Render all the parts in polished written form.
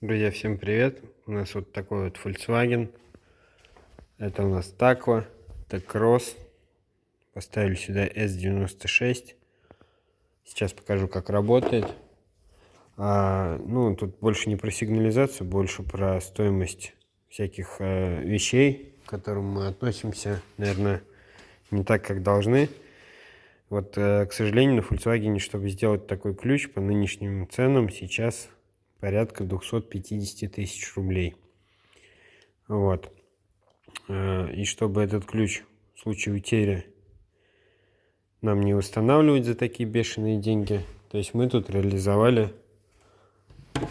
Друзья, всем привет! У нас вот такой вот Volkswagen. Это у нас Taqua, T-Cross. Поставили сюда S96. Сейчас покажу, как работает. Тут больше не про сигнализацию, больше про стоимость всяких вещей, к которым мы относимся, наверное, не так, как должны. Вот, к сожалению, на Volkswagen, чтобы сделать такой ключ по нынешним ценам, сейчас порядка 250 тысяч рублей. Вот. И чтобы этот ключ в случае утери нам не восстанавливать за такие бешеные деньги, то есть мы тут реализовали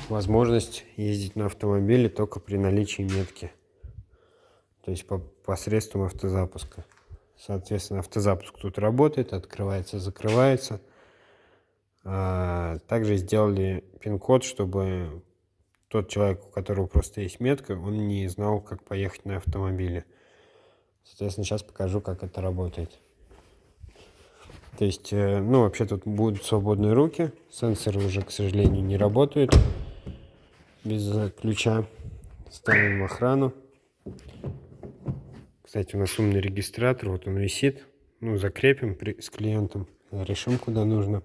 возможность ездить на автомобиле только при наличии метки, то есть посредством автозапуска. Соответственно, автозапуск тут работает, открывается, закрывается. Также сделали пин-код, чтобы тот человек, у которого просто есть метка, он не знал, как поехать на автомобиле. Соответственно, сейчас покажу, как это работает. То есть, вообще тут будут свободные руки. Сенсоры уже, к сожалению, не работают без ключа. Ставим охрану. Кстати, у нас умный регистратор. Вот он висит. Закрепим с клиентом. Решим, куда нужно.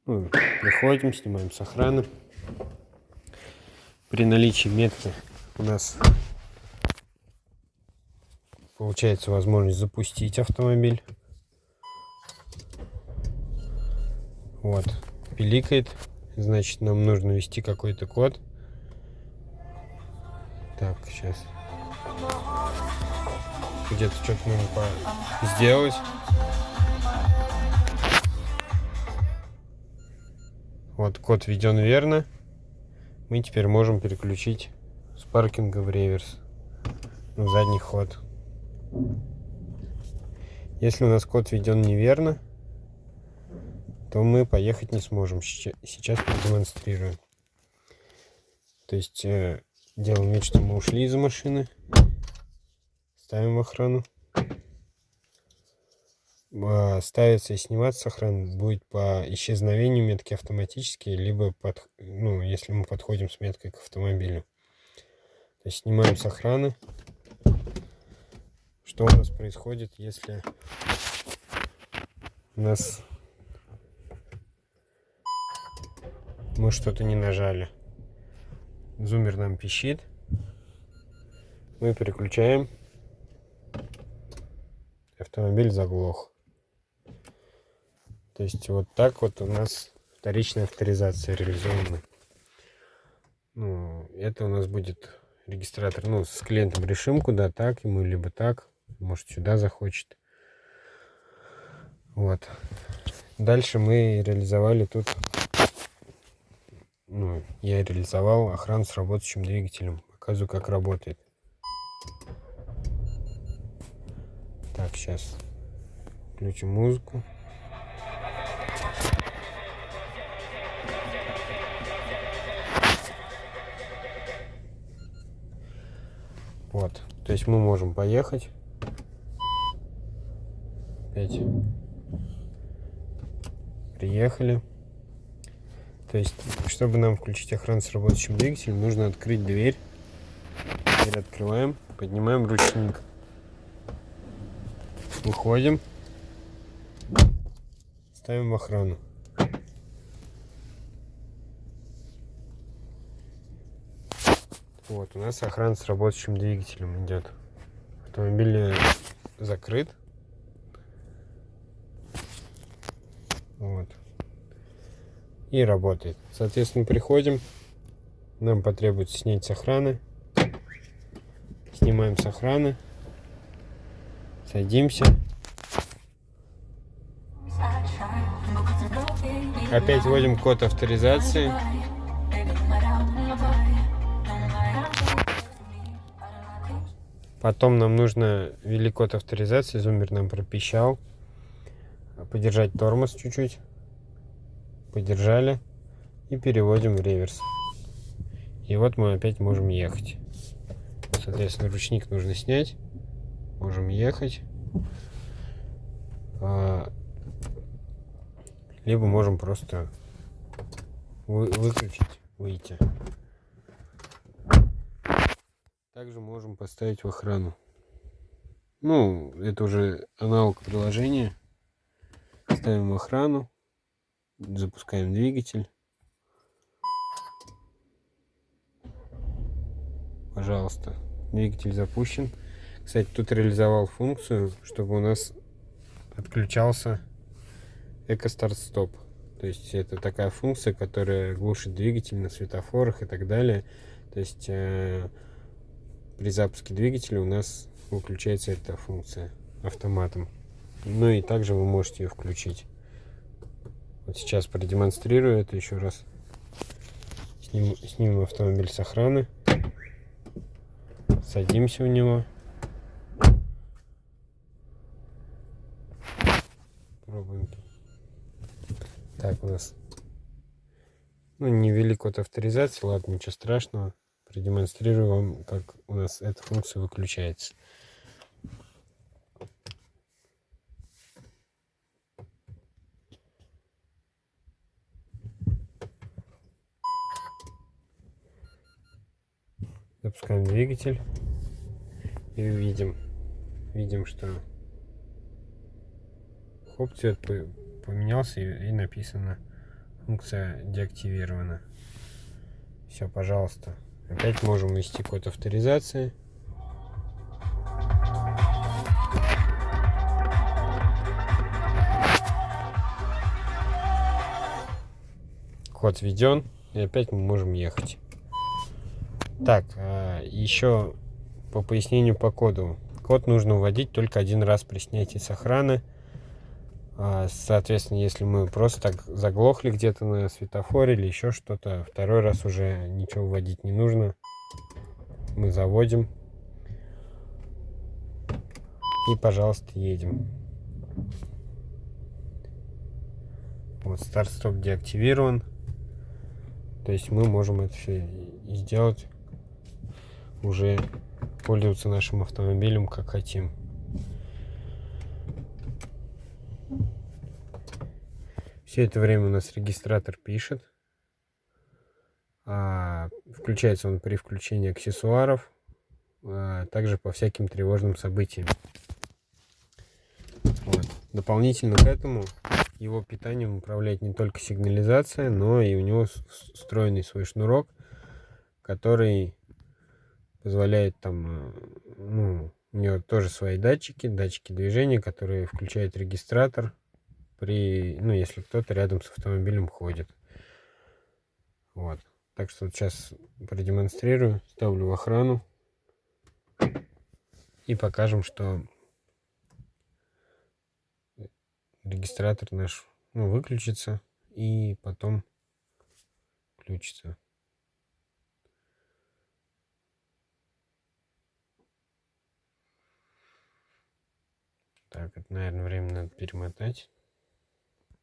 Приходим, снимаем с охраны. При наличии метки у нас получается возможность запустить автомобиль. Вот, пиликает, значит, нам нужно ввести какой-то код. Так, сейчас. Где-то что-то нужно сделать. Вот, код введен верно. Мы теперь можем переключить с паркинга в реверс, в задний ход. Если у нас код введен неверно, то мы поехать не сможем. Сейчас продемонстрирую. То есть делаем вид, что мы ушли из машины. Ставим охрану. Ставиться и сниматься охрана будет по исчезновению метки автоматически, либо если мы подходим с меткой к автомобилю. То есть снимаем с охраны. Что у нас происходит, если мы что-то не нажали? Зуммер нам пищит. Мы переключаем. Автомобиль заглох. То есть вот так вот у нас вторичная авторизация реализована. Это у нас будет регистратор. С клиентом решим, куда так ему, либо так. Может, сюда захочет. Вот. Дальше мы реализовали тут. Я реализовал охрану с работающим двигателем. Показываю, как работает. Так, сейчас включим музыку. Вот, то есть мы можем поехать. Опять приехали. То есть, чтобы нам включить охрану с работающим двигателем, нужно открыть дверь. Дверь открываем, поднимаем ручник. Выходим. Ставим охрану. Вот, у нас охрана с работающим двигателем идет. Автомобиль закрыт. Вот. И работает. Соответственно, приходим. Нам потребуется снять с охраны. Снимаем с охраны. Садимся. Опять вводим код авторизации. Потом нам нужно ввели код авторизации. Зуммер нам пропищал. Подержать тормоз чуть-чуть. Подержали. И переводим в реверс. И вот мы опять можем ехать. Соответственно, ручник нужно снять. Можем ехать. Либо можем просто выключить, выйти. Также можем поставить в охрану. Ну, это уже аналог приложения. Ставим в охрану, запускаем двигатель. Пожалуйста, двигатель запущен. Кстати, тут реализовал функцию, чтобы у нас отключался эко-старт-стоп. То есть это такая функция, которая глушит двигатель на светофорах и так далее. То есть при запуске двигателя у нас выключается эта функция автоматом. Ну и также вы можете ее включить. Вот сейчас продемонстрирую это еще раз. Снимем автомобиль с охраны. Садимся в него. Пробуем. Так, у нас не ввели код авторизации. Ладно, ничего страшного. Продемонстрирую вам, как у нас эта функция выключается. Запускаем двигатель и видим, что хоп, цвет поменялся и написано: функция деактивирована. Все, пожалуйста. Опять можем ввести код авторизации. Код введен, и опять мы можем ехать. Так, еще по пояснению по коду. Код нужно вводить только один раз при снятии с охраны. Соответственно, если мы просто так заглохли где-то на светофоре или еще что-то, второй раз уже ничего вводить не нужно. Мы заводим. И, пожалуйста, едем. Вот, старт-стоп деактивирован. То есть мы можем это все сделать, уже пользоваться нашим автомобилем как хотим. Все это время у нас регистратор пишет. Включается он при включении аксессуаров, также по всяким тревожным событиям. Вот. Дополнительно к этому его питанием управляет не только сигнализация, но и у него встроенный свой шнурок, который позволяет там, у него тоже свои датчики движения, которые включает регистратор если кто-то рядом с автомобилем ходит. Вот. Так что сейчас продемонстрирую, ставлю в охрану и покажем, что регистратор наш выключится и потом включится. Так, это, наверное, время надо перемотать.